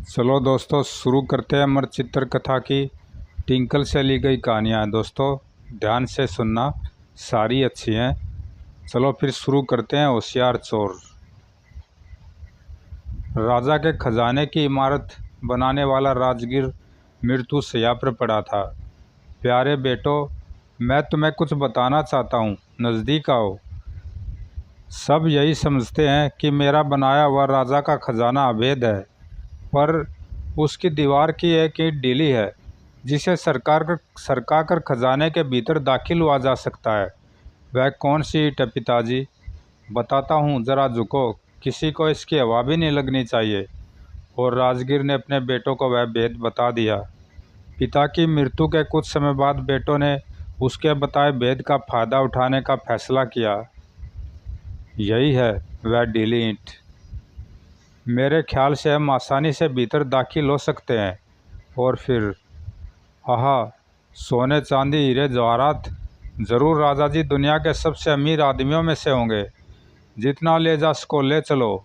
चलो दोस्तों शुरू करते हैं अमर चित्र कथा की टिंकल से ली गई कहानियाँ हैं। दोस्तों ध्यान से सुनना, सारी अच्छी हैं। चलो फिर शुरू करते हैं। होशियार चोर। राजा के खजाने की इमारत बनाने वाला राजगीर मृत्यु शैया पर पड़ा था। प्यारे बेटो, मैं तुम्हें कुछ बताना चाहता हूँ, नज़दीक आओ। सब यही समझते हैं कि मेरा बनाया हुआ राजा का खजाना अभेद है, पर उसकी दीवार की एक ईंट ढीली है जिसे सरका कर खजाने के भीतर दाखिल हुआ जा सकता है। वह कौन सी ईंट है पिताजी? बताता हूँ, ज़रा झुको, किसी को इसकी हवा भी नहीं लगनी चाहिए। और राजगीर ने अपने बेटों को वह भेद बता दिया। पिता की मृत्यु के कुछ समय बाद बेटों ने उसके बताए भेद का फ़ायदा उठाने का फैसला किया। यही है वह ढीली ईंट। मेरे ख्याल से हम आसानी से भीतर दाखिल हो सकते हैं। और फिर आहा, सोने चांदी हीरे जवाहरात। ज़रूर राजा जी दुनिया के सबसे अमीर आदमियों में से होंगे। जितना ले जा सको ले चलो।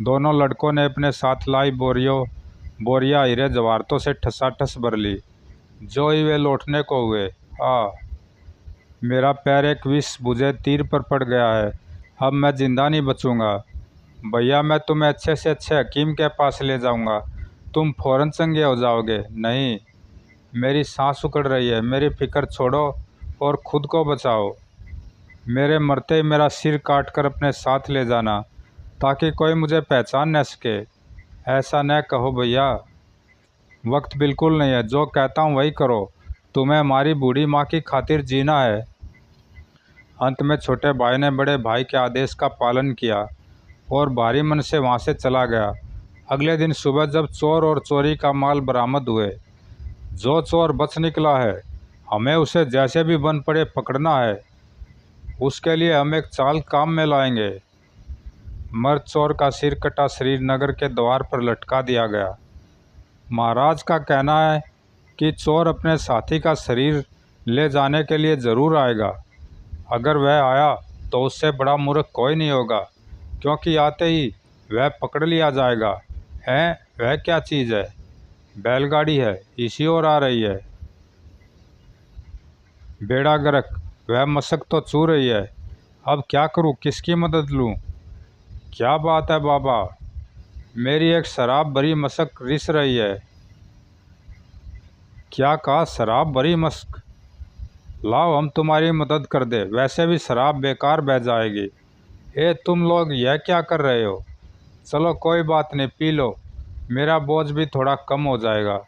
दोनों लड़कों ने अपने साथ लाई बोरियां हीरे जवाहरातों से ठसाठस भर ली। जो ही वे लौटने को हुए, मेरा पैर एक विष बुझे तीर पर पड़ गया है। अब मैं जिंदा नहीं बचूंगा। भैया, मैं तुम्हें अच्छे से अच्छे हकीम के पास ले जाऊंगा, तुम फौरन चंगे हो जाओगे। नहीं, मेरी सांस उखड़ रही है। मेरी फिक्र छोड़ो और खुद को बचाओ। मेरे मरते ही मेरा सिर काट कर अपने साथ ले जाना, ताकि कोई मुझे पहचान न सके। ऐसा न कहो भैया, वक्त बिल्कुल नहीं है। जो कहता हूँ वही करो। तुम्हें हमारी बूढ़ी माँ की खातिर जीना है। अंत में छोटे भाई ने बड़े भाई के आदेश का पालन किया और भारी मन से वहाँ से चला गया। अगले दिन सुबह जब चोर और चोरी का माल बरामद हुए, जो चोर बच निकला है, हमें उसे जैसे भी बन पड़े पकड़ना है। उसके लिए हम एक चाल काम में लाएंगे। मर्द चोर का सिर कटा शरीर नगर के द्वार पर लटका दिया गया। महाराज का कहना है कि चोर अपने साथी का शरीर ले जाने के लिए ज़रूर आएगा। अगर वह आया तो उससे बड़ा मूर्ख कोई नहीं होगा, क्योंकि आते ही वह पकड़ लिया जाएगा। वह क्या चीज़ है? बैलगाड़ी है, इसी ओर आ रही है। बेड़ा गर्क, वह मशक तो छू रही है। अब क्या करूं, किसकी मदद लूं? क्या बात है बाबा, मेरी एक शराब भरी मशक रिस रही है। क्या कहा? शराब भरी मशक? लाओ हम तुम्हारी मदद कर दे, वैसे भी शराब बेकार बह जाएगी। तुम लोग यह क्या कर रहे हो? चलो कोई बात नहीं, पी लो, मेरा बोझ भी थोड़ा कम हो जाएगा।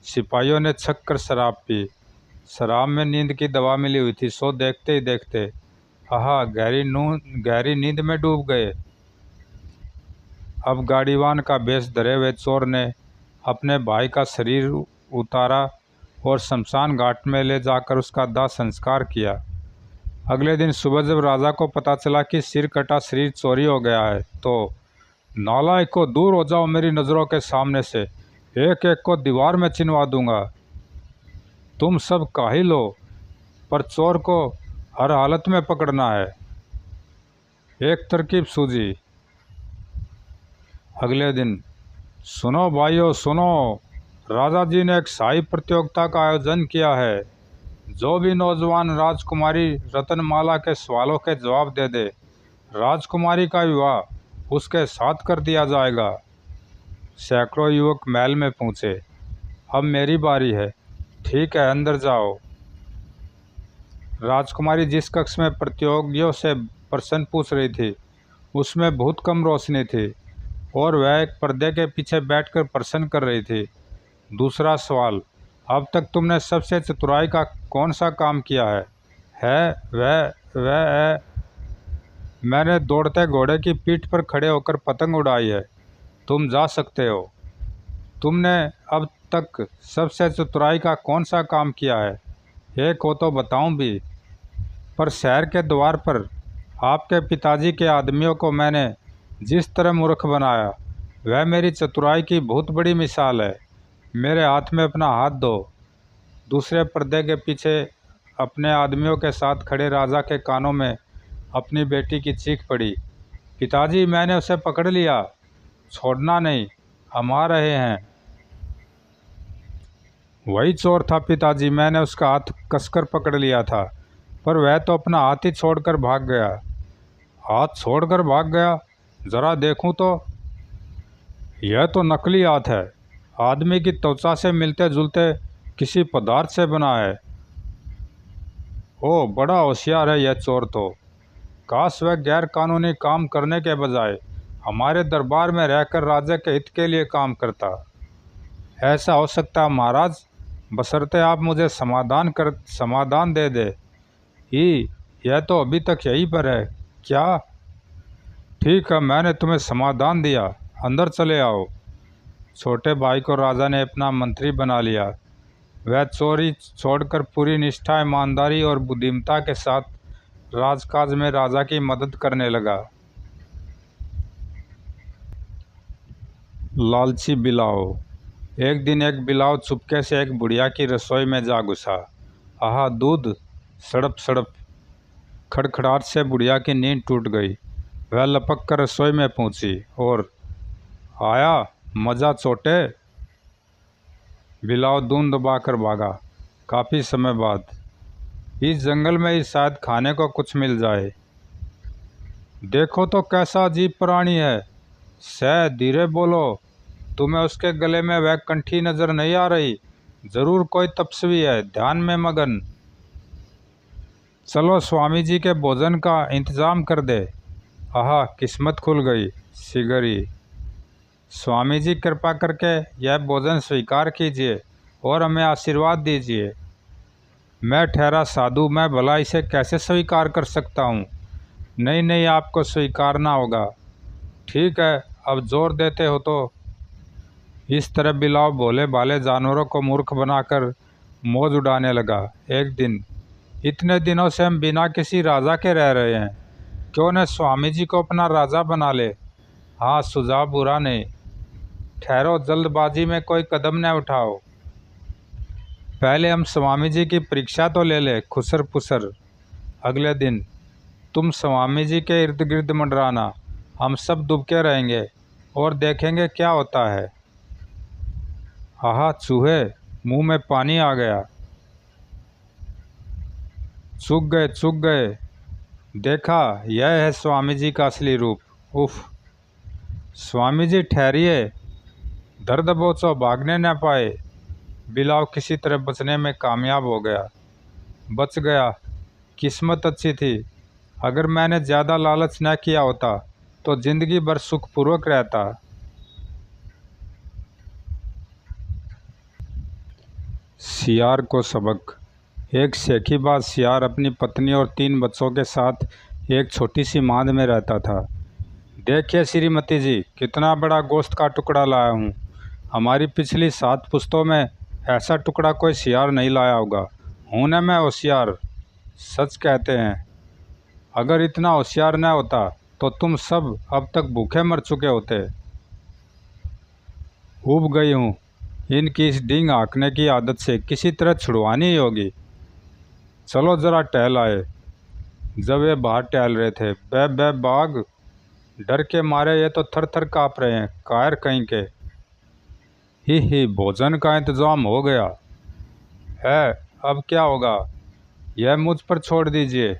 सिपाहियों ने छक कर शराब पी। शराब में नींद की दवा मिली हुई थी, सो देखते ही देखते गहरी नींद में डूब गए। अब गाड़ीवान का भेष धरे हुए चोर ने अपने भाई का शरीर उतारा और शमशान घाट में ले जाकर उसका दाह संस्कार किया। अगले दिन सुबह जब राजा को पता चला कि सिर कटा शरीर चोरी हो गया है, तो नालायक को, दूर हो जाओ मेरी नज़रों के सामने से, एक एक को दीवार में चिनवा दूंगा। तुम सब काहिल हो, पर चोर को हर हालत में पकड़ना है। एक तरकीब सूझी। अगले दिन, सुनो भाइयों सुनो, राजा जी ने एक शाही प्रतियोगिता का आयोजन किया है। जो भी नौजवान राजकुमारी रतनमाला के सवालों के जवाब दे दे, राजकुमारी का विवाह उसके साथ कर दिया जाएगा। सैकड़ों युवक महल में पहुँचे। अब मेरी बारी है। ठीक है, अंदर जाओ। राजकुमारी जिस कक्ष में प्रतियोगियों से प्रश्न पूछ रही थी, उसमें बहुत कम रोशनी थी और वह एक पर्दे के पीछे बैठकर प्रश्न कर रही थी। दूसरा सवाल, अब तक तुमने सबसे चतुराई का कौन सा काम किया है? वह मैंने दौड़ते घोड़े की पीठ पर खड़े होकर पतंग उड़ाई है। तुम जा सकते हो। तुमने अब तक सबसे चतुराई का कौन सा काम किया है? एक हो तो बताऊं भी। पर शहर के द्वार पर आपके पिताजी के आदमियों को मैंने जिस तरह मूर्ख बनाया, वह मेरी चतुराई की बहुत बड़ी मिसाल है। मेरे हाथ में अपना हाथ दो। दूसरे पर्दे के पीछे अपने आदमियों के साथ खड़े राजा के कानों में अपनी बेटी की चीख पड़ी। पिताजी, मैंने उसे पकड़ लिया। छोड़ना नहीं, हम आ रहे हैं। वही चोर था पिताजी, मैंने उसका हाथ कसकर पकड़ लिया था, पर वह तो अपना हाथ ही छोड़कर भाग गया। हाथ छोड़कर भाग गया? जरा देखूं तो। यह तो नकली हाथ है, आदमी की त्वचा से मिलते जुलते किसी पदार्थ से बना है। ओह, बड़ा होशियार है यह चोर तो। काश वह गैर कानूनी काम करने के बजाय हमारे दरबार में रहकर राजा के हित के लिए काम करता। ऐसा हो सकता है महाराज, बशर्ते आप मुझे समाधान दे दे। ही, यह तो अभी तक यहीं पर है क्या? ठीक है, मैंने तुम्हें समाधान दिया, अंदर चले आओ। छोटे भाई को राजा ने अपना मंत्री बना लिया। वह चोरी छोड़कर पूरी निष्ठा, ईमानदारी और बुद्धिमत्ता के साथ राजकाज में राजा की मदद करने लगा। लालची बिलाव। एक दिन एक बिलाव चुपके से एक बुढ़िया की रसोई में जा घुसा। आहा, दूध! सड़प सड़प। खड़खड़ाहट से बुढ़िया की नींद टूट गई। वह लपक कर रसोई में पहुंची और आया मजा चोटे। बिलाव दून दबाकर भागा। काफ़ी समय बाद, इस जंगल में ही शायद खाने को कुछ मिल जाए। देखो तो कैसा अजीब प्राणी है। धीरे बोलो, तुम्हें उसके गले में वह कंठी नजर नहीं आ रही? जरूर कोई तपस्वी है, ध्यान में मगन। चलो स्वामी जी के भोजन का इंतजाम कर दे। आहा, किस्मत खुल गई। सिगरी। स्वामी जी, कृपा करके यह भोजन स्वीकार कीजिए और हमें आशीर्वाद दीजिए। मैं ठहरा साधु, मैं भला इसे कैसे स्वीकार कर सकता हूँ? नहीं नहीं, आपको स्वीकारना होगा। ठीक है, अब जोर देते हो तो। इस तरह बिलाव भोले भाले जानवरों को मूर्ख बनाकर मौज उड़ाने लगा। एक दिन, इतने दिनों से हम बिना किसी राजा के रह रहे हैं, क्यों न स्वामी जी को अपना राजा बना ले? हाँ, सुझाव बुरा नहीं। ठहरो, जल्दबाजी में कोई कदम न उठाओ। पहले हम स्वामी जी की परीक्षा तो ले ले। खुसर पुसर। अगले दिन, तुम स्वामी जी के इर्द गिर्द मंडराना, हम सब दुबके रहेंगे और देखेंगे क्या होता है। आहा, चूहे! मुंह में पानी आ गया। चूक गए। देखा, यह है स्वामी जी का असली रूप। उफ! स्वामी जी ठहरिए, दर्द दबोचो, भागने न पाए। बिलाव किसी तरह बचने में कामयाब हो गया। बच गया, किस्मत अच्छी थी। अगर मैंने ज़्यादा लालच न किया होता तो जिंदगी भर सुखपूर्वक रहता। सियार को सबक। एक शेखीबाज सियार अपनी पत्नी और 3 बच्चों के साथ एक छोटी सी मांद में रहता था। देखिए श्रीमती जी, कितना बड़ा गोश्त का टुकड़ा लाया हूँ। हमारी पिछली 7 पुश्तों में ऐसा टुकड़ा कोई सियार नहीं लाया होगा। हूँ न मैं होशियार? सच कहते हैं, अगर इतना होशियार न होता तो तुम सब अब तक भूखे मर चुके होते। ऊब गई हूँ, इनकी इस डींग हाँकने की आदत से किसी तरह छुड़वानी ही होगी। चलो ज़रा टहल आए। जब वे बाहर टहल रहे थे, बै बाघ! डर के मारे ये तो थर थर काँप रहे हैं, कायर कहीं के। ही, भोजन का इंतजाम हो गया है, अब क्या होगा? यह मुझ पर छोड़ दीजिए।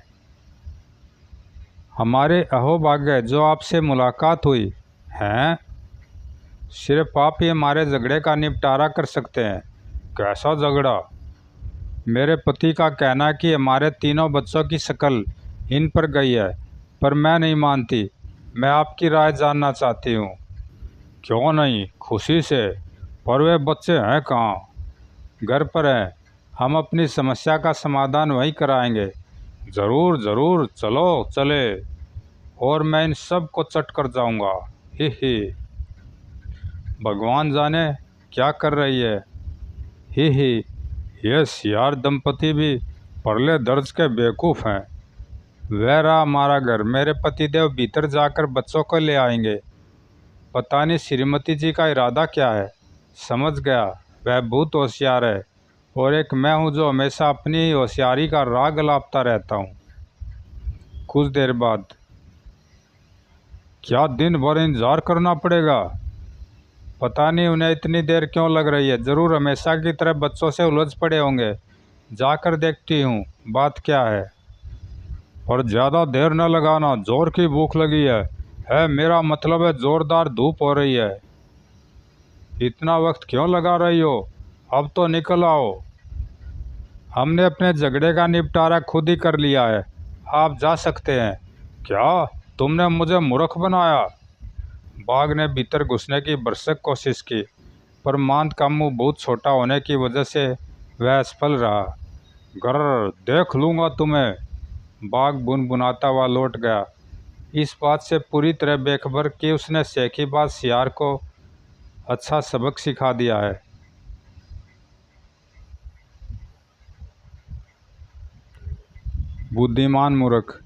हमारे अहोभाग्य जो आपसे मुलाकात हुई। हैं? सिर्फ आप ही हमारे झगड़े का निपटारा कर सकते हैं। कैसा झगड़ा? मेरे पति का कहना है कि हमारे 3 बच्चों की शक्ल इन पर गई है, पर मैं नहीं मानती। मैं आपकी राय जानना चाहती हूँ। क्यों नहीं, खुशी से। पर वे बच्चे हैं कहाँ? घर पर हैं। हम अपनी समस्या का समाधान वहीं कराएंगे। ज़रूर ज़रूर, चलो चले। और मैं इन सब को चट कर जाऊंगा। ही। भगवान जाने क्या कर रही है। ही। ये सियार दंपति भी परले दर्ज के बेवकूफ़ हैं। वह रहा हमारा घर। मेरे पतिदेव भीतर जाकर बच्चों को ले आएंगे। पता नहीं श्रीमती जी का इरादा क्या है। समझ गया, वह बहुत होशियार है और एक मैं हूँ जो हमेशा अपनी ही होशियारी का राग अलापता रहता हूँ। कुछ देर बाद, क्या दिन भर इंतजार करना पड़ेगा? पता नहीं उन्हें इतनी देर क्यों लग रही है। ज़रूर हमेशा की तरह बच्चों से उलझ पड़े होंगे। जाकर देखती हूँ बात क्या है। और ज़्यादा देर न लगाना, जोर की भूख लगी है। मेरा मतलब है ज़ोरदार धूप हो रही है। इतना वक्त क्यों लगा रही हो? अब तो निकल आओ। हमने अपने झगड़े का निपटारा खुद ही कर लिया है, आप जा सकते हैं। क्या तुमने मुझे मूर्ख बनाया? बाघ ने भीतर घुसने की भरसक कोशिश की, पर मांद का मुंह बहुत छोटा होने की वजह से वह असफल रहा। गर्र, देख लूँगा तुम्हें, बाघ बुनबुनाता हुआ लौट गया, इस बात से पूरी तरह बेखबर कि उसने सेखी बात सियार को अच्छा सबक सिखा दिया है। बुद्धिमान मूर्ख।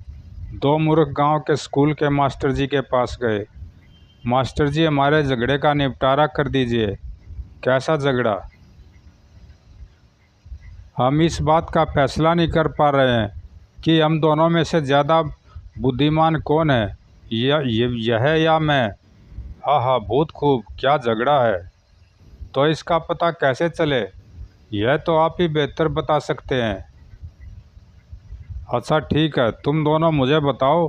दो मूर्ख गांव के स्कूल के मास्टर जी के पास गए। मास्टर जी, हमारे झगड़े का निपटारा कर दीजिए। कैसा झगड़ा? हम इस बात का फैसला नहीं कर पा रहे हैं कि हम दोनों में से ज़्यादा बुद्धिमान कौन है, यह या मैं। हाँ हाँ, बहुत खूब। क्या झगड़ा है? तो इसका पता कैसे चले? यह तो आप ही बेहतर बता सकते हैं। अच्छा ठीक है, तुम दोनों मुझे बताओ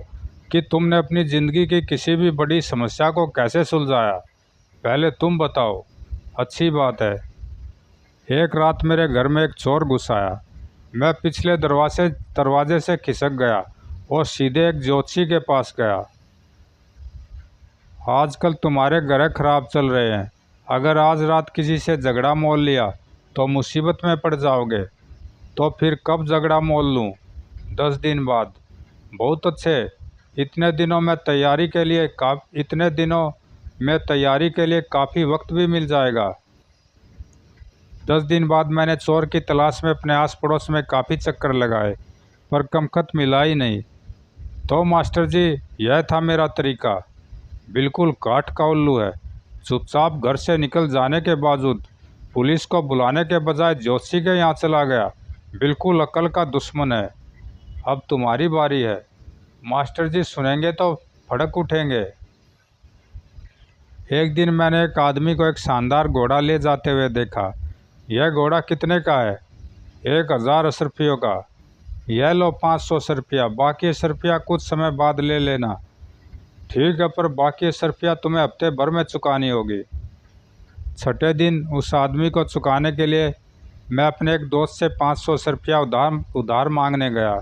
कि तुमने अपनी ज़िंदगी की किसी भी बड़ी समस्या को कैसे सुलझाया। पहले तुम बताओ। अच्छी बात है। एक रात मेरे घर में एक चोर घुस आया। मैं पिछले दरवाजे से खिसक गया और सीधे एक ज्योतिषी के पास गया। आजकल तुम्हारे ग्रह खराब चल रहे हैं। अगर आज रात किसी से झगड़ा मोल लिया तो मुसीबत में पड़ जाओगे। तो फिर कब झगड़ा मोल लूँ? 10 दिन बाद। बहुत अच्छे। इतने दिनों में तैयारी के लिए काफ़ी वक्त भी मिल जाएगा। 10 दिन बाद मैंने चोर की तलाश में अपने आस पड़ोस में काफ़ी चक्कर लगाए, पर कमकत मिला ही नहीं। तो मास्टर जी, यह था मेरा तरीका। बिल्कुल काठ का उल्लू है। चुपचाप घर से निकल जाने के बावजूद पुलिस को बुलाने के बजाय ज्योतिषी के यहाँ चला गया। बिल्कुल अकल का दुश्मन है। अब तुम्हारी बारी है। मास्टर जी सुनेंगे तो भड़क उठेंगे। एक दिन मैंने एक आदमी को एक शानदार घोड़ा ले जाते हुए देखा। यह घोड़ा कितने का है? 1000 रुपयों का। यह लो 500 रुपया, बाकी 100 रुपया कुछ समय बाद ले लेना। ठीक है, पर बाकी 100 रुपया तुम्हें हफ्ते भर में चुकानी होगी। छठे दिन उस आदमी को चुकाने के लिए मैं अपने एक दोस्त से 500 रुपया उधार मांगने गया।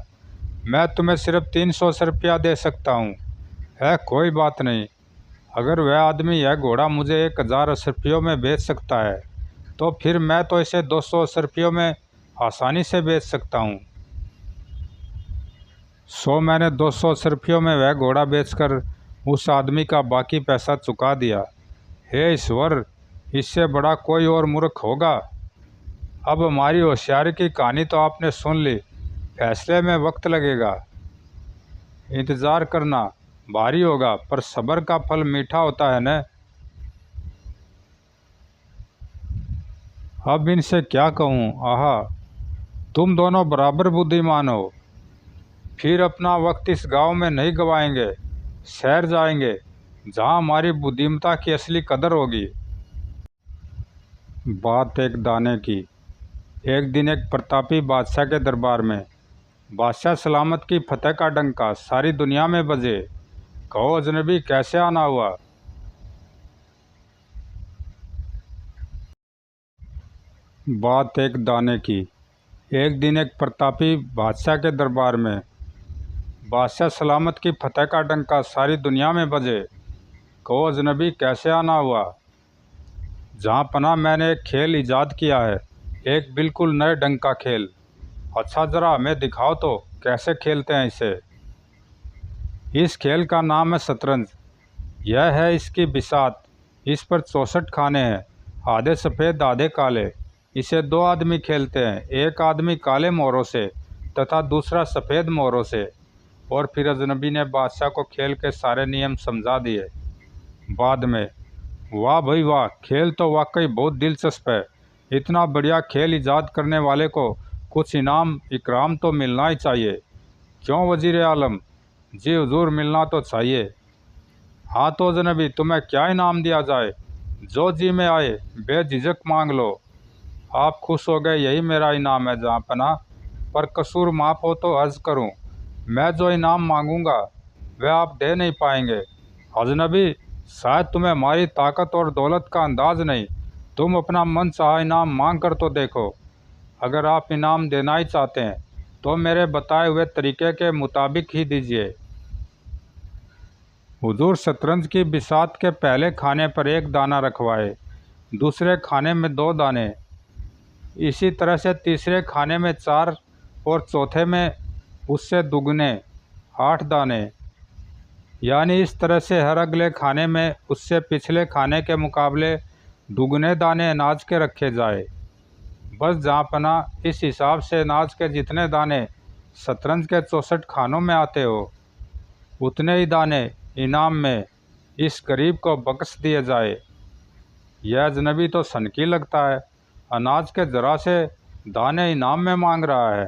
मैं तुम्हें सिर्फ 300 रुपया दे सकता हूँ। है कोई बात नहीं। अगर वह आदमी यह घोड़ा मुझे 1000 रुपयों में बेच सकता है तो फिर मैं तो इसे 200 रुपयों में आसानी से बेच सकता हूँ। मैंने 200 रुपयों में वह घोड़ा बेचकर उस आदमी का बाकी पैसा चुका दिया। हे ईश्वर, इससे बड़ा कोई और मूर्ख होगा। अब हमारी होशियारी की कहानी तो आपने सुन ली। फैसले में वक्त लगेगा। इंतज़ार करना भारी होगा, पर सब्र का फल मीठा होता है न। अब इनसे क्या कहूँ। आहा, तुम दोनों बराबर बुद्धिमान हो। फिर अपना वक्त इस गांव में नहीं गवाएंगे। शहर जाएंगे, जहां हमारी बुद्धिमत्ता की असली कदर होगी। बात एक दाने की। एक दिन एक प्रतापी बादशाह के दरबार में बादशाह सलामत की फतेह का डंका सारी दुनिया में बजे। कहो अजनबी, कैसे आना हुआ? बात एक दाने की। एक दिन एक प्रतापी बादशाह के दरबार में बादशाह सलामत की फतेह का डंका सारी दुनिया में बजे। कहो अजनबी, कैसे आना हुआ? जहाँ पना मैंने एक खेल इजाद किया है, एक बिल्कुल नए ढंग का खेल। अच्छा, ज़रा हमें दिखाओ तो कैसे खेलते हैं इसे। इस खेल का नाम है शतरंज। यह है इसकी बिसात। इस पर 64 खाने हैं, आधे सफ़ेद आधे काले। इसे 2 आदमी खेलते हैं, एक आदमी काले मोहरों से तथा दूसरा सफ़ेद मोहरों से। और फिर अजनबी ने बादशाह को खेल के सारे नियम समझा दिए। बाद में, वाह भाई वाह, खेल तो वाकई बहुत दिलचस्प है। इतना बढ़िया खेल इजाद करने वाले को कुछ इनाम इकराम तो मिलना ही चाहिए। क्यों वजीर आलम? जी हुजूर, मिलना तो चाहिए। हाँ तो अजनबी, तुम्हें क्या इनाम दिया जाए? जो जी में आए बेझिझक मांग लो। आप खुश हो गए यही मेरा इनाम है जहाँपनाह, पर कसूर माफ़ हो तो अर्ज़ करूँ, मैं जो इनाम मांगूंगा वह आप दे नहीं पाएंगे। अजनबी, शायद तुम्हें हमारी ताकत और दौलत का अंदाज़ नहीं। तुम अपना मन चाहा इनाम मांग कर तो देखो। अगर आप इनाम देना ही चाहते हैं तो मेरे बताए हुए तरीके के मुताबिक ही दीजिए। हुजूर शतरंज की बिसात के पहले खाने पर 1 दाना रखवाए, दूसरे खाने में 2 दाने, इसी तरह से तीसरे खाने में 4 और चौथे में उससे दुगने 8 दाने, यानी इस तरह से हर अगले खाने में उससे पिछले खाने के मुकाबले दुगने दाने अनाज के रखे जाए। बस जहाँपनाह इस हिसाब से अनाज के जितने दाने शतरंज के 64 खानों में आते हो, उतने ही दाने इनाम में इस गरीब को बख्श दिए जाए। यह अजनबी तो सनकी लगता है, अनाज के ज़रा से दाने इनाम में मांग रहा है।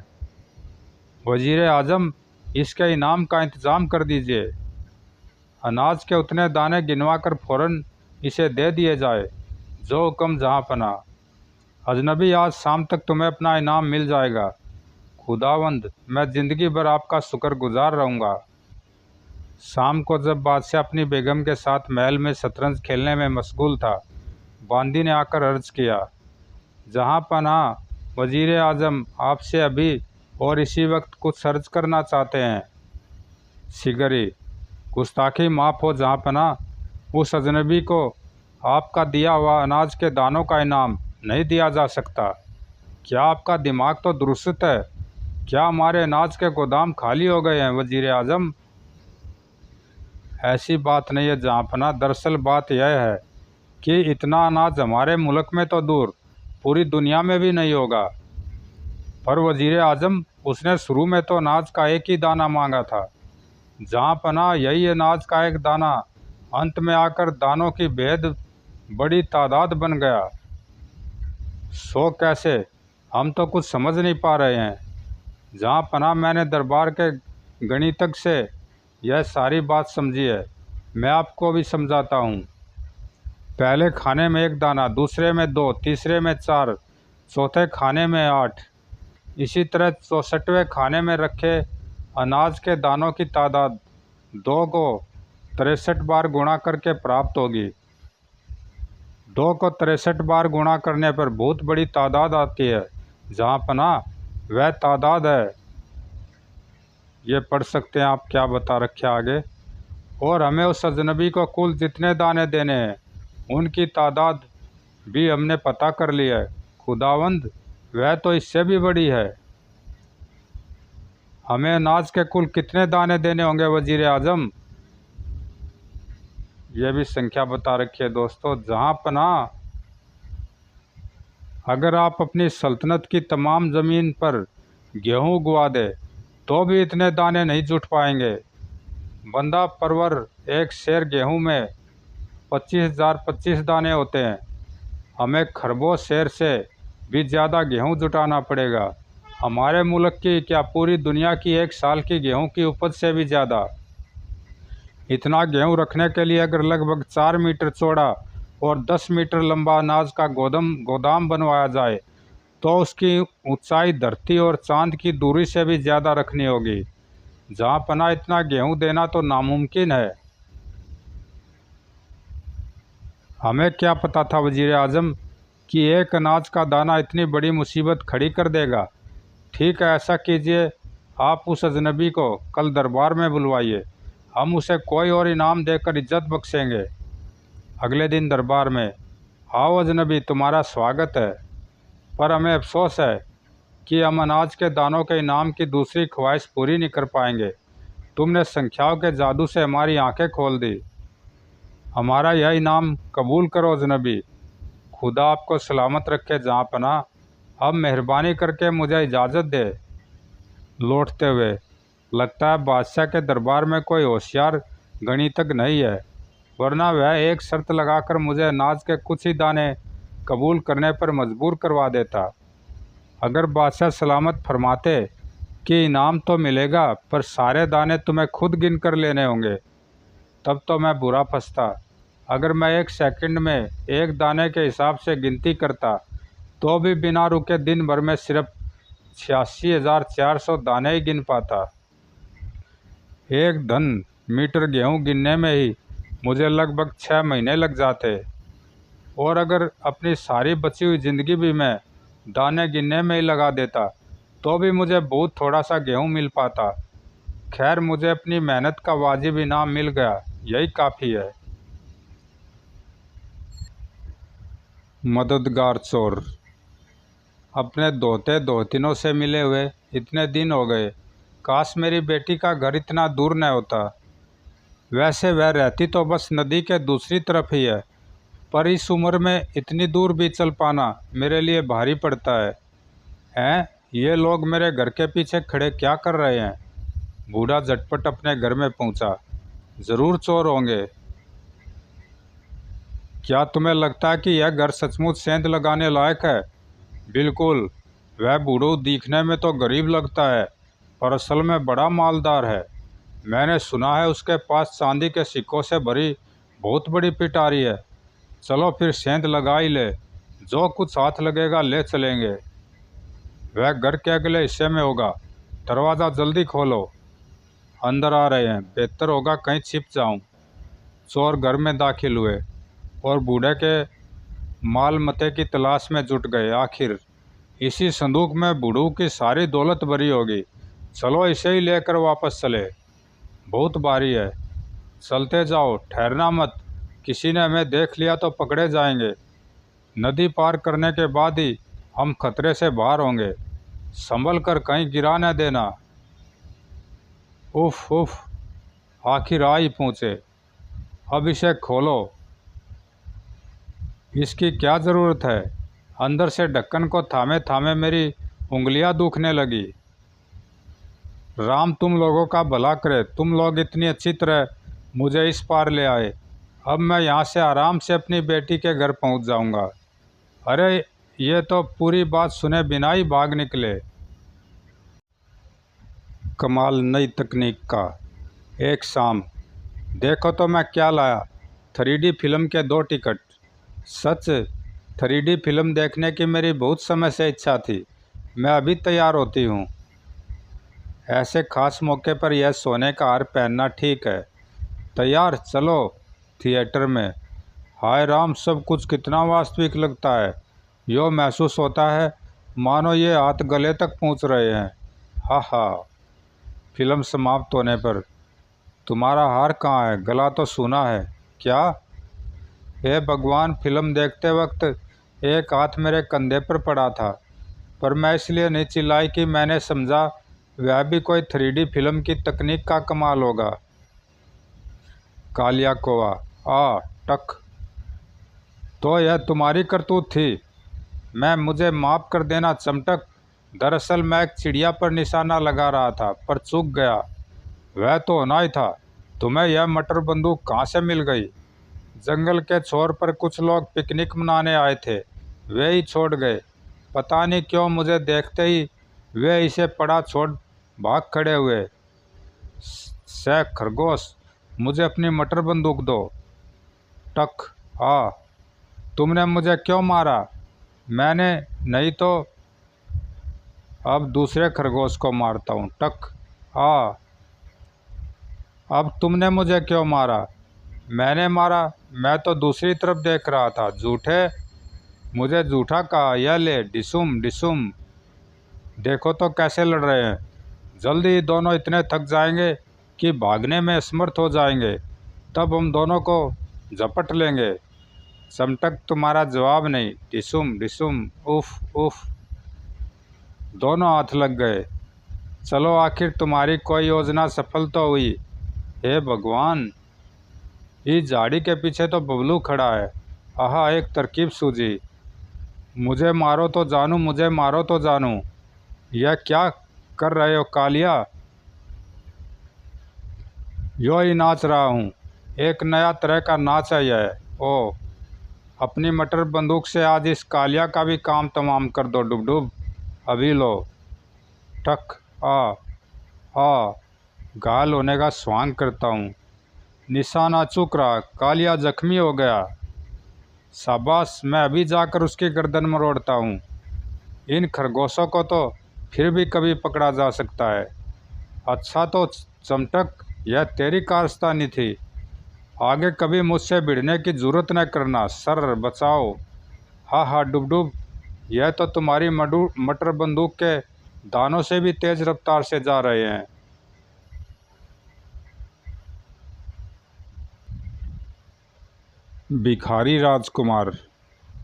वज़ीर आज़म, इसके इनाम का इंतज़ाम कर दीजिए। अनाज के उतने दाने गिनवा कर फ़ौरन इसे दे दिए जाए। जो हुक्म जहाँपनाह। अजनबी, आज शाम तक तुम्हें अपना इनाम मिल जाएगा। खुदावंद, मैं ज़िंदगी भर आपका शुक्रगुजार रहूँगा। शाम को जब बादशाह अपनी बेगम के साथ महल में शतरंज खेलने में मशगूल था, बांदी ने आकर अर्ज़ किया, जहाँपनाह वज़ीर आज़म आपसे अभी और इसी वक्त कुछ अर्ज़ करना चाहते हैं। सिगरी, गुस्ताखी माफ़ हो जहाँपनाह, उस अजनबी को आपका दिया हुआ अनाज के दानों का इनाम नहीं दिया जा सकता। क्या आपका दिमाग तो दुरुस्त है? क्या हमारे अनाज के गोदाम खाली हो गए हैं वज़ीर आज़म? ऐसी बात नहीं है जहाँपनाह, दरअसल बात यह है कि इतना अनाज हमारे मुल्क में तो दूर पूरी दुनिया में भी नहीं होगा। पर वज़ीर आज़म, उसने शुरू में तो अनाज का एक ही दाना मांगा था। जहाँपनाह, यही अनाज का एक दाना अंत में आकर दानों की बेहद बड़ी तादाद बन गया। सो कैसे? हम तो कुछ समझ नहीं पा रहे हैं। जहाँपनाह, मैंने दरबार के गणितज्ञ से यह सारी बात समझी है। मैं आपको भी समझाता हूँ। पहले खाने में 1 दाना, दूसरे में 2, तीसरे में 4, चौथे खाने में 8, इसी तरह 64वें खाने में रखे अनाज के दानों की तादाद 2 को 63 बार गुणा करके प्राप्त होगी। 2 को 63 बार गुणा करने पर बहुत बड़ी तादाद आती है। जहाँपनाह, वह तादाद है, ये पढ़ सकते हैं आप क्या बता रखे आगे। और हमें उस अजनबी को कुल जितने दाने देने हैं उनकी तादाद भी हमने पता कर ली है। खुदावंद, वह तो इससे भी बड़ी है। हमें अनाज के कुल कितने दाने देने होंगे वज़ीर आज़म? यह भी संख्या बता रखी है दोस्तों। जहाँपनाह, अगर आप अपनी सल्तनत की तमाम ज़मीन पर गेहूँ उगवा दे तो भी इतने दाने नहीं जुट पाएंगे। बंदा परवर एक शेर गेहूँ में 25,025 दाने होते हैं। हमें खरबों शेर से भी ज़्यादा गेहूँ जुटाना पड़ेगा। हमारे मुल्क की क्या पूरी दुनिया की 1 साल की गेहूँ की उपज से भी ज़्यादा। इतना गेहूँ रखने के लिए अगर लगभग 4 मीटर चौड़ा और 10 मीटर लंबा अनाज का गोदाम बनवाया जाए तो उसकी ऊंचाई धरती और चांद की दूरी से भी ज़्यादा रखनी होगी। जहाँपनाह, इतना गेहूँ देना तो नामुमकिन है। हमें क्या पता था वज़ीर आज़म कि एक अनाज का दाना इतनी बड़ी मुसीबत खड़ी कर देगा। ठीक है, ऐसा कीजिए, आप उस अजनबी को कल दरबार में बुलवाइए। हम उसे कोई और इनाम देकर इज्जत बख्शेंगे। अगले दिन दरबार में, आओ अजनबी, तुम्हारा स्वागत है, पर हमें अफसोस है कि हम अनाज के दानों के इनाम की दूसरी ख्वाहिश पूरी नहीं कर पाएंगे। तुमने संख्याओं के जादू से हमारी आंखें खोल दी। हमारा यह इनाम कबूल करो अजनबी। खुदा आपको सलामत रखे जहाँपनाह। अब मेहरबानी करके मुझे इजाज़त दे। लौटते हुए, लगता है बादशाह के दरबार में कोई होशियार गणितज्ञ नहीं है, वरना वह एक शर्त लगाकर मुझे अनाज के कुछ ही दाने कबूल करने पर मजबूर करवा देता। अगर बादशाह सलामत फरमाते कि इनाम तो मिलेगा पर सारे दाने तुम्हें खुद गिन कर लेने होंगे, तब तो मैं बुरा फंसता। अगर मैं 1 सेकंड में एक दाने के हिसाब से गिनती करता तो भी बिना रुके दिन भर में सिर्फ 86,400 दाने ही गिन पाता। एक धन मीटर गेहूँ गिनने में ही मुझे लगभग 6 महीने लग जाते, और अगर अपनी सारी बची हुई ज़िंदगी भी मैं दाने गिनने में ही लगा देता तो भी मुझे बहुत थोड़ा सा गेहूँ मिल पाता। खैर, मुझे अपनी मेहनत का वाजिब इनाम मिल गया, यही काफ़ी है। मददगार चोर। अपने धोते धोतिनों से मिले हुए इतने दिन हो गए, काश मेरी बेटी का घर इतना दूर न होता। वैसे वह रहती तो बस नदी के दूसरी तरफ ही है, पर इस उम्र में इतनी दूर भी चल पाना मेरे लिए भारी पड़ता है। ये लोग मेरे घर के पीछे खड़े क्या कर रहे हैं? बूढ़ा झटपट अपने घर में पहुंचा। ज़रूर चोर होंगे। क्या तुम्हें लगता है कि यह घर सचमुच सेंध लगाने लायक है? बिल्कुल। वह बूढ़ू दिखने में तो गरीब लगता है, पर असल में बड़ा मालदार है। मैंने सुना है उसके पास चांदी के सिक्कों से भरी बहुत बड़ी पिटारी है। चलो फिर सेंध लगा ही ले, जो कुछ हाथ लगेगा ले चलेंगे। वह घर के अगले हिस्से में होगा, दरवाज़ा जल्दी खोलो। अंदर आ रहे हैं, बेहतर होगा कहीं छिप जाऊं। चोर घर में दाखिल हुए और बूढ़े के माल मते की तलाश में जुट गए। आखिर इसी संदूक में बूढ़ू की सारी दौलत भरी होगी। चलो इसे ही लेकर वापस चले, बहुत भारी है। चलते जाओ, ठहरना मत, किसी ने हमें देख लिया तो पकड़े जाएंगे। नदी पार करने के बाद ही हम खतरे से बाहर होंगे, संभल कर कहीं गिरा न देना। उफ उफ, आखिर आ ही पहुँचे। अब इसे खोलो। इसकी क्या ज़रूरत है? अंदर से ढक्कन को थामे थामे मेरी उंगलियां दुखने लगी। राम तुम लोगों का भला करे, तुम लोग इतनी अच्छी तरह मुझे इस पार ले आए। अब मैं यहाँ से आराम से अपनी बेटी के घर पहुँच जाऊँगा। अरे, ये तो पूरी बात सुने बिना ही भाग निकले। कमाल नई तकनीक का। एक शाम, देखो तो मैं क्या लाया, 3D फिल्म के 2 टिकट। सच, 3D फिल्म देखने की मेरी बहुत समय से इच्छा थी। मैं अभी तैयार होती हूँ। ऐसे खास मौके पर यह सोने का हार पहनना ठीक है। तैयार, चलो थिएटर में। हाय राम, सब कुछ कितना वास्तविक लगता है। यो महसूस होता है मानो ये हाथ गले तक पहुँच रहे हैं। हा हा। फिल्म समाप्त होने पर, तुम्हारा हार कहाँ है? गला तो सूना है क्या? हे भगवान, फिल्म देखते वक्त एक हाथ मेरे कंधे पर पड़ा था, पर मैं इसलिए नहीं चिल्लाई कि मैंने समझा वह भी कोई 3D फिल्म की तकनीक का कमाल होगा। कालिया कौवा, आ टक। तो यह तुम्हारी करतूत थी? मुझे माफ़ कर देना चमटक। दरअसल मैं एक चिड़िया पर निशाना लगा रहा था, पर चूक गया। वह तो होना ही था। तुम्हें यह मटर बंदूक कहाँ से मिल गई? जंगल के छोर पर कुछ लोग पिकनिक मनाने आए थे, वे ही छोड़ गए। पता नहीं क्यों मुझे देखते ही वे इसे पड़ा छोड़ भाग खड़े हुए। शेख खरगोश, मुझे अपनी मटर बंदूक दो। टक। तुमने मुझे क्यों मारा? मैंने नहीं तो अब दूसरे खरगोश को मारता हूँ। टक। अब तुमने मुझे क्यों मारा? मैंने मारा? मैं तो दूसरी तरफ देख रहा था। झूठे, मुझे झूठा कहा। यह ले, डिसुम डिसुम। देखो तो कैसे लड़ रहे हैं। जल्दी दोनों इतने थक जाएंगे कि भागने में असमर्थ हो जाएंगे, तब हम दोनों को झपट लेंगे। चमटक तुम्हारा जवाब नहीं। डिसुम डिसुम। उफ उफ। दोनों हाथ लग गए। चलो, आखिर तुम्हारी कोई योजना सफल तो हुई। हे भगवान, इस झाड़ी के पीछे तो बबलू खड़ा है। आहा, एक तरकीब सूझी। मुझे मारो तो जानू, मुझे मारो तो जानू। यह क्या कर रहे हो कालिया? यो ही नाच रहा हूँ। एक नया तरह का नाच है यह। ओ, अपनी मटर बंदूक से आज इस कालिया का भी काम तमाम कर दो। डुबडुब, अभी लो। टक। घायल होने का स्वांग करता हूँ। निशाना चूक रहा, कालिया जख्मी हो गया। शाबाश, मैं अभी जाकर उसकी गर्दन मरोड़ता हूँ। इन खरगोशों को तो फिर भी कभी पकड़ा जा सकता है। अच्छा तो चमटक, यह तेरी कारस्तानी थी। आगे कभी मुझसे भिड़ने की जरूरत न करना। सर बचाओ। हा हा डुबडुब, यह तो तुम्हारी मटर बंदूक के दानों से भी तेज रफ्तार से जा रहे हैं। भिखारी राजकुमार।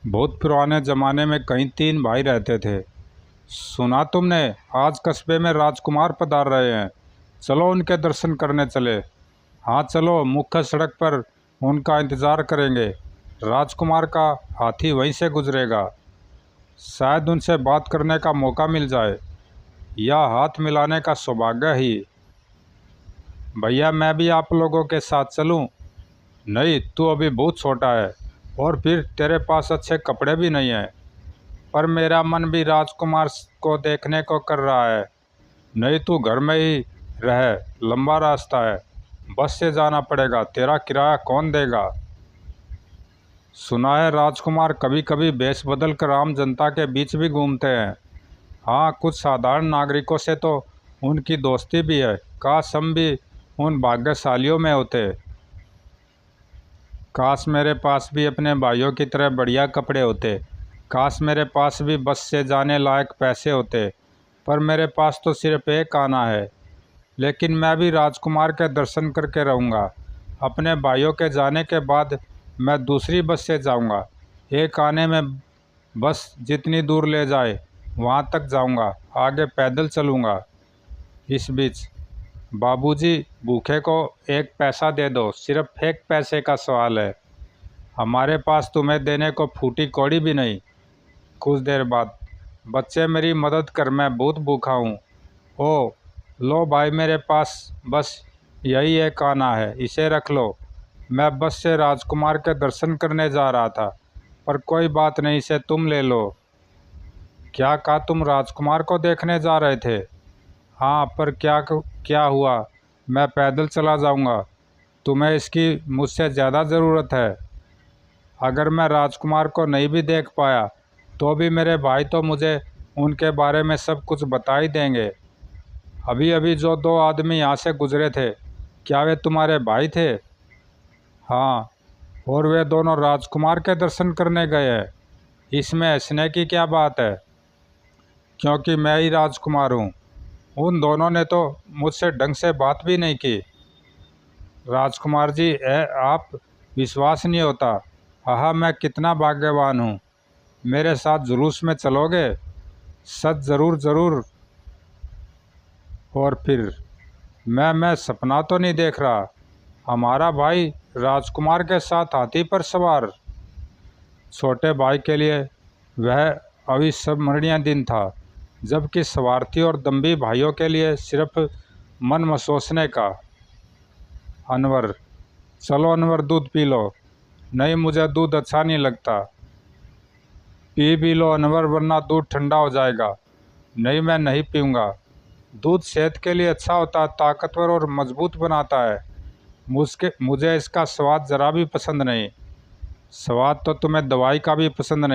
बहुत पुराने ज़माने में कहीं 3 भाई रहते थे। सुना तुमने, आज कस्बे में राजकुमार पधार रहे हैं। चलो उनके दर्शन करने चले। हाँ चलो, मुख्य सड़क पर उनका इंतज़ार करेंगे। राजकुमार का हाथी वहीं से गुजरेगा। शायद उनसे बात करने का मौका मिल जाए, या हाथ मिलाने का सौभाग्य ही। भैया, मैं भी आप लोगों के साथ चलूं? नहीं, तू अभी बहुत छोटा है, और फिर तेरे पास अच्छे कपड़े भी नहीं हैं। पर मेरा मन भी राजकुमार को देखने को कर रहा है। नहीं, तू घर में ही रह, लंबा रास्ता है, बस से जाना पड़ेगा। तेरा किराया कौन देगा? सुना है राजकुमार कभी कभी भेष बदल कर आम जनता के बीच भी घूमते हैं। हाँ, कुछ साधारण नागरिकों से तो उनकी दोस्ती भी है। काश हम भी उन भाग्यशालियों में होते। काश मेरे पास भी अपने भाइयों की तरह बढ़िया कपड़े होते। काश मेरे पास भी बस से जाने लायक पैसे होते। पर मेरे पास तो सिर्फ एक आना है। लेकिन मैं भी राजकुमार के दर्शन करके रहूँगा। अपने भाइयों के जाने के बाद मैं दूसरी बस से जाऊँगा। एक आने में बस जितनी दूर ले जाए वहाँ तक जाऊँगा, आगे पैदल चलूँगा। इस बीच, बाबूजी, भूखे को 1 पैसा दे दो, सिर्फ 1 पैसे का सवाल है। हमारे पास तुम्हें देने को फूटी कौड़ी भी नहीं। कुछ देर बाद, बच्चे मेरी मदद कर, मैं बहुत भूखा हूँ। ओ लो भाई, मेरे पास बस यही एक आना है, इसे रख लो। मैं बस से राजकुमार के दर्शन करने जा रहा था, पर कोई बात नहीं, इसे तुम ले लो। क्या कहा? तुम राजकुमार को देखने जा रहे थे? हाँ, पर क्या हुआ? मैं पैदल चला जाऊँगा। तुम्हें इसकी मुझसे ज़्यादा ज़रूरत है। अगर मैं राजकुमार को नहीं भी देख पाया तो भी मेरे भाई तो मुझे उनके बारे में सब कुछ बता ही देंगे। अभी अभी जो 2 आदमी यहाँ से गुजरे थे, क्या वे तुम्हारे भाई थे? हाँ, और वे दोनों राजकुमार के दर्शन करने गए हैं। इसमें हंसने की क्या बात है, क्योंकि मैं ही राजकुमार हूँ। उन दोनों ने तो मुझसे ढंग से बात भी नहीं की। राजकुमार जी, आप विश्वास नहीं होता। आहा, मैं कितना भाग्यवान हूँ। मेरे साथ जुलूस में चलोगे? सच? ज़रूर ज़रूर। और फिर मैं सपना तो नहीं देख रहा? हमारा भाई राजकुमार के साथ हाथी पर सवार। छोटे भाई के लिए वह अविस्मरणीय दिन था, जबकि स्वार्थी और दम्भी भाइयों के लिए सिर्फ मन मसोसने का। अनवर, चलो अनवर, दूध पी लो। नहीं, मुझे दूध अच्छा नहीं लगता। पी भी लो अनवर, वरना दूध ठंडा हो जाएगा। नहीं, मैं नहीं पीऊँगा। दूध सेहत के लिए अच्छा होता है, ताकतवर और मजबूत बनाता है। मुझे इसका स्वाद ज़रा भी पसंद नहीं। स्वाद तो तुम्हें दवाई का भी पसंद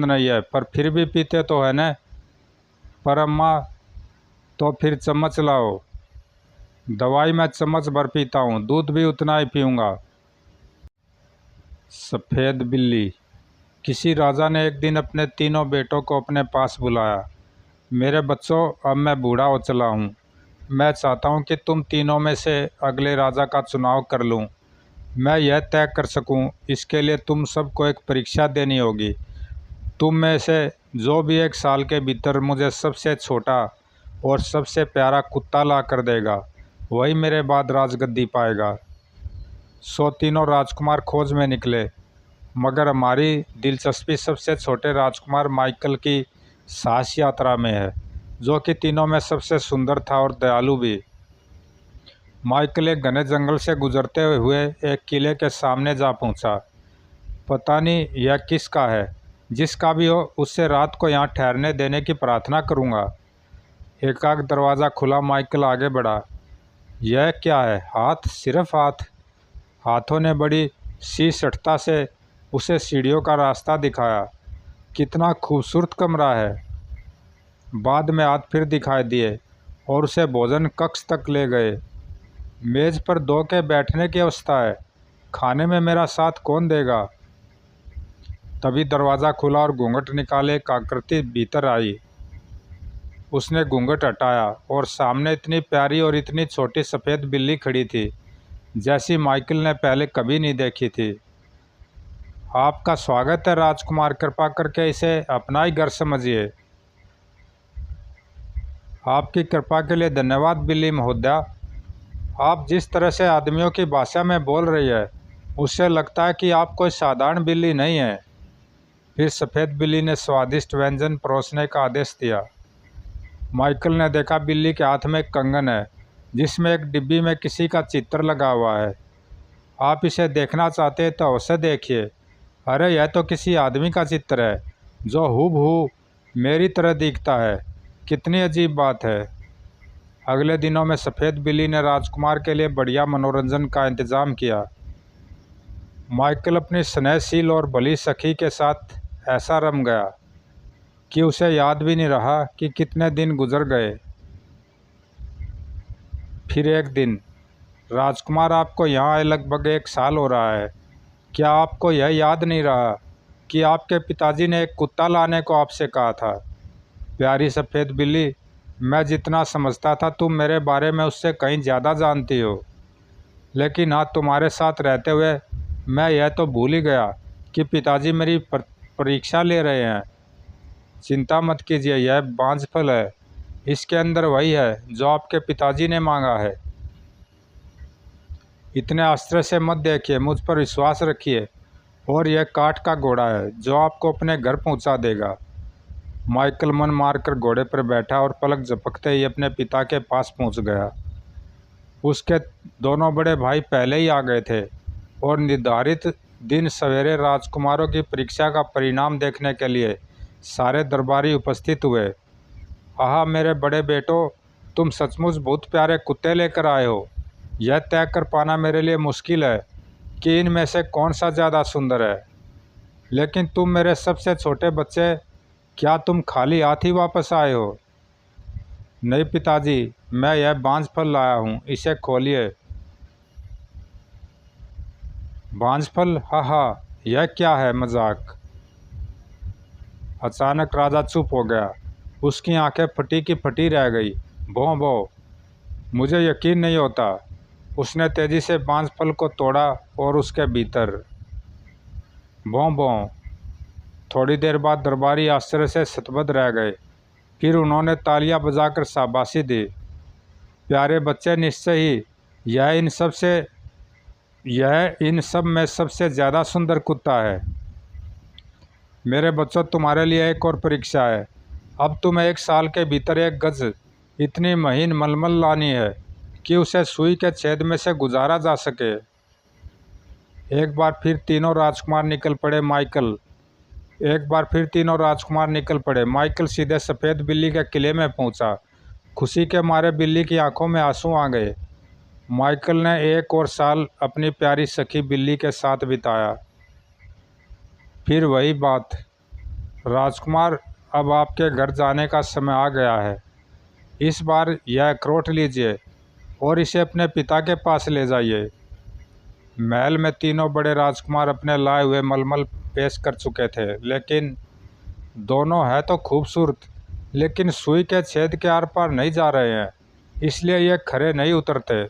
नहीं है, पर फिर भी पीते तो है ना? पर अम्मा, तो फिर चम्मच लाओ। दवाई मैं चम्मच भर पीता हूँ, दूध भी उतना ही पीऊँगा। सफ़ेद बिल्ली। किसी राजा ने एक दिन अपने तीनों बेटों को अपने पास बुलाया। मेरे बच्चों, अब मैं बूढ़ा हो चला हूँ। मैं चाहता हूँ कि तुम तीनों में से अगले राजा का चुनाव कर लूँ। मैं यह तय कर सकूँ, इसके लिए तुम सबको एक परीक्षा देनी होगी। तुम में से जो भी 1 साल के भीतर मुझे सबसे छोटा और सबसे प्यारा कुत्ता ला कर देगा, वही मेरे बाद राजगद्दी पाएगा। सो तीनों राजकुमार खोज में निकले, मगर हमारी दिलचस्पी सबसे छोटे राजकुमार माइकल की साहस यात्रा में है, जो कि तीनों में सबसे सुंदर था और दयालु भी। माइकल एक घने जंगल से गुजरते हुए एक किले के सामने जा पहुंचा। पता नहीं यह किसका है, जिसका भी हो उससे रात को यहाँ ठहरने देने की प्रार्थना करूँगा। एकाक दरवाज़ा खुला, माइकल आगे बढ़ा। यह क्या है? हाथ, सिर्फ हाथ? हाथों ने बड़ी शीसटता से उसे सीढ़ियों का रास्ता दिखाया। कितना खूबसूरत कमरा है। बाद में हाथ फिर दिखाई दिए और उसे भोजन कक्ष तक ले गए। मेज पर दो के बैठने की अवस्था है। खाने में मेरा साथ कौन देगा? तभी दरवाज़ा खुला और घूंघट निकाले एक आकृति भीतर आई। उसने घूंघट हटाया और सामने इतनी प्यारी और इतनी छोटी सफ़ेद बिल्ली खड़ी थी जैसी माइकल ने पहले कभी नहीं देखी थी। आपका स्वागत है राजकुमार, कृपा करके इसे अपना ही घर समझिए। आपकी कृपा के लिए धन्यवाद बिल्ली महोदया। आप जिस तरह से आदमियों की भाषा में बोल रही है उससे लगता है कि आप कोई साधारण बिल्ली नहीं है। फिर सफ़ेद बिल्ली ने स्वादिष्ट व्यंजन परोसने का आदेश दिया। माइकल ने देखा बिल्ली के हाथ में एक कंगन है जिसमें एक डिब्बी में किसी का चित्र लगा हुआ है। आप इसे देखना चाहते हैं तो अवश्य देखिए। अरे यह तो किसी आदमी का चित्र है जो हूबहू मेरी तरह दिखता है। कितनी अजीब बात है। अगले दिनों में सफ़ेद बिल्ली ने राजकुमार के लिए बढ़िया मनोरंजन का इंतज़ाम किया। माइकल अपनी स्नेहशील और भली सखी के साथ ऐसा रम गया कि उसे याद भी नहीं रहा कि कितने दिन गुजर गए। फिर एक दिन, राजकुमार आपको यहाँ आए लगभग 1 साल हो रहा है। क्या आपको यह याद नहीं रहा कि आपके पिताजी ने एक कुत्ता लाने को आपसे कहा था? प्यारी सफ़ेद बिल्ली, मैं जितना समझता था तुम मेरे बारे में उससे कहीं ज़्यादा जानती हो। लेकिन हाँ, तुम्हारे साथ रहते हुए मैं यह तो भूल ही गया कि पिताजी मेरी परीक्षा ले रहे हैं। चिंता मत कीजिए, यह बांझ फल है। इसके अंदर वही है जो आपके पिताजी ने मांगा है। इतने आश्चर्य से मत देखिए, मुझ पर विश्वास रखिए। और यह काठ का घोड़ा है जो आपको अपने घर पहुंचा देगा। माइकल मन मारकर घोड़े पर बैठा और पलक झपकते ही अपने पिता के पास पहुंच गया। उसके दोनों बड़े भाई पहले ही आ गए थे और निर्धारित दिन सवेरे राजकुमारों की परीक्षा का परिणाम देखने के लिए सारे दरबारी उपस्थित हुए। आहा मेरे बड़े बेटो, तुम सचमुच बहुत प्यारे कुत्ते लेकर आए हो। यह तय कर पाना मेरे लिए मुश्किल है कि इनमें से कौन सा ज़्यादा सुंदर है। लेकिन तुम मेरे सबसे छोटे बच्चे, क्या तुम खाली हाथ ही वापस आए हो? नहीं पिताजी, मैं यह बांझ फल लाया हूँ, इसे खोलिए। बांझ फल? हा, यह क्या है मजाक? अचानक राजा चुप हो गया। उसकी आंखें फटी की फटी रह गई। भौं भौं, मुझे यकीन नहीं होता। उसने तेजी से बांझ फल को तोड़ा और उसके भीतर भौं भौं। थोड़ी देर बाद दरबारी आश्चर्य से शतबद्ध रह गए। फिर उन्होंने तालियां बजाकर शाबाशी दी। प्यारे बच्चे, निश्चय ही यह इन सब में सबसे ज़्यादा सुंदर कुत्ता है। मेरे बच्चों, तुम्हारे लिए एक और परीक्षा है। अब तुम्हें 1 साल के भीतर 1 गज इतनी महीन मलमल लानी है कि उसे सुई के छेद में से गुजारा जा सके। एक बार फिर तीनों राजकुमार निकल पड़े। माइकल सीधे सफ़ेद बिल्ली के किले में पहुंचा। खुशी के मारे बिल्ली की आंखों में आंसू आ गए। माइकल ने 1 और साल अपनी प्यारी सखी बिल्ली के साथ बिताया। फिर वही बात, राजकुमार, अब आपके घर जाने का समय आ गया है। इस बार यह अखरोट लीजिए और इसे अपने पिता के पास ले जाइए। महल में तीनों बड़े राजकुमार अपने लाए हुए मलमल पेश कर चुके थे, लेकिन दोनों है तो खूबसूरत, लेकिन सुई के छेद के आर पार नहीं जा रहे हैं, इसलिए ये खरे नहीं उतरते।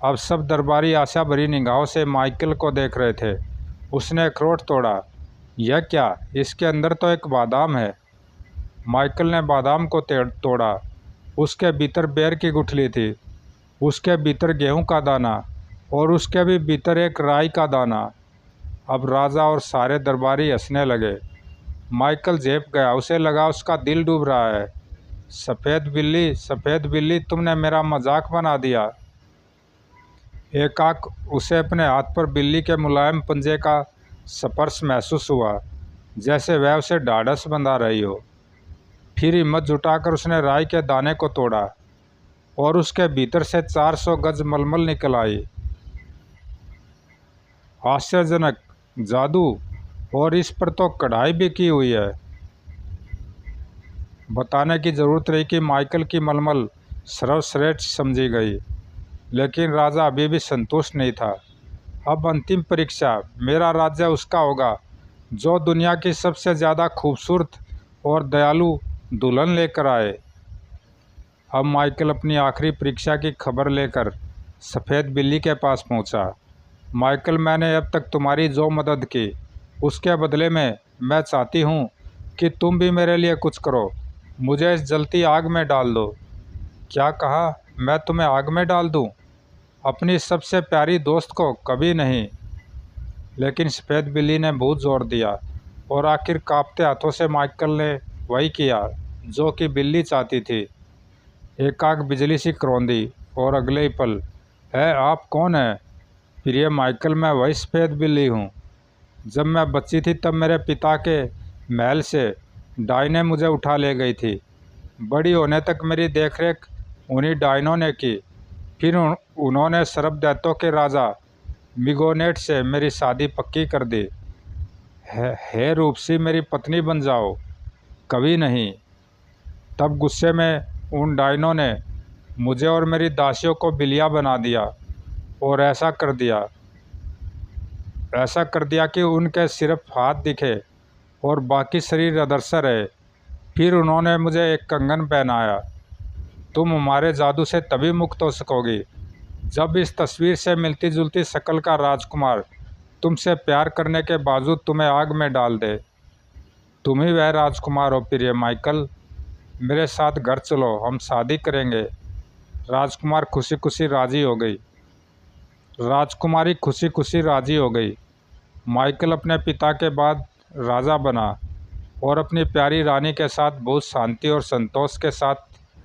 अब सब दरबारी आशा भरी निगाहों से माइकल को देख रहे थे। उसने अखरोट तोड़ा। यह क्या? इसके अंदर तो एक बादाम है। माइकल ने बादाम को तोड़ा। उसके भीतर बेर की गुठली थी, उसके भीतर गेहूं का दाना और उसके भी भीतर एक राई का दाना। अब राजा और सारे दरबारी हंसने लगे। माइकल झेप गया। उसे लगा उसका दिल डूब रहा है। सफ़ेद बिल्ली, तुमने मेरा मजाक बना दिया। एकाएक उसे अपने हाथ पर बिल्ली के मुलायम पंजे का स्पर्श महसूस हुआ, जैसे वह उसे ढाढ़स बंधा रही हो। फिर हिम्मत जुटाकर उसने राई के दाने को तोड़ा। और उसके भीतर से 400 गज मलमल निकल आई। आश्चर्यजनक जादू, और इस पर तो कढ़ाई भी की हुई है। बताने की ज़रूरत रही कि माइकल की मलमल सर्वश्रेष्ठ समझी गई, लेकिन राजा अभी भी संतुष्ट नहीं था। अब अंतिम परीक्षा, मेरा राज्य उसका होगा जो दुनिया की सबसे ज़्यादा खूबसूरत और दयालु दुल्हन लेकर आए। अब माइकल अपनी आखिरी परीक्षा की खबर लेकर सफ़ेद बिल्ली के पास पहुंचा। माइकल, मैंने अब तक तुम्हारी जो मदद की, उसके बदले में मैं चाहती हूं कि तुम भी मेरे लिए कुछ करो। मुझे इस जलती आग में डाल दो। क्या कहा? मैं तुम्हें आग में डाल दूं? अपनी सबसे प्यारी दोस्त को? कभी नहीं। लेकिन सफ़ेद बिल्ली ने बहुत जोर दिया और आखिर कांपते हाथों से माइकल ने वही किया जो कि बिल्ली चाहती थी। एक आग बिजली सी करौंदी और अगले ही पल, है आप कौन है? प्रिय माइकल, मैं वही सफ़ेद बिल्ली हूँ। जब मैं बच्ची थी तब मेरे पिता के महल से डायने मुझे उठा ले गई थी। बड़ी होने तक मेरी देखरेख उन्हीं डायनों ने की। फिर उन्होंने सर्प दैत्यों के राजा मिगोनेट से मेरी शादी पक्की कर दी। हे रूपसी, मेरी पत्नी बन जाओ। कभी नहीं। तब गुस्से में उन डायनों ने मुझे और मेरी दासियों को बिल्लियाँ बना दिया और ऐसा कर दिया कि उनके सिर्फ हाथ दिखे और बाकी शरीर अदृश्य रहे। फिर उन्होंने मुझे एक कंगन पहनाया। तुम हमारे जादू से तभी मुक्त हो सकोगी जब इस तस्वीर से मिलती जुलती शक्ल का राजकुमार तुमसे प्यार करने के बावजूद तुम्हें आग में डाल दे। तुम ही वह राजकुमार हो प्रिय माइकल। मेरे साथ घर चलो, हम शादी करेंगे। राजकुमारी खुशी खुशी राजी हो गई। माइकल अपने पिता के बाद राजा बना और अपनी प्यारी रानी के साथ बहुत शांति और संतोष के साथ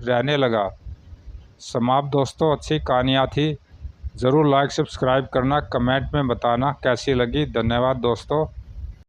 रहने लगा। समाप्त दोस्तों, अच्छी कहानियाँ थी। ज़रूर लाइक सब्सक्राइब करना, कमेंट में बताना कैसी लगी। धन्यवाद दोस्तों।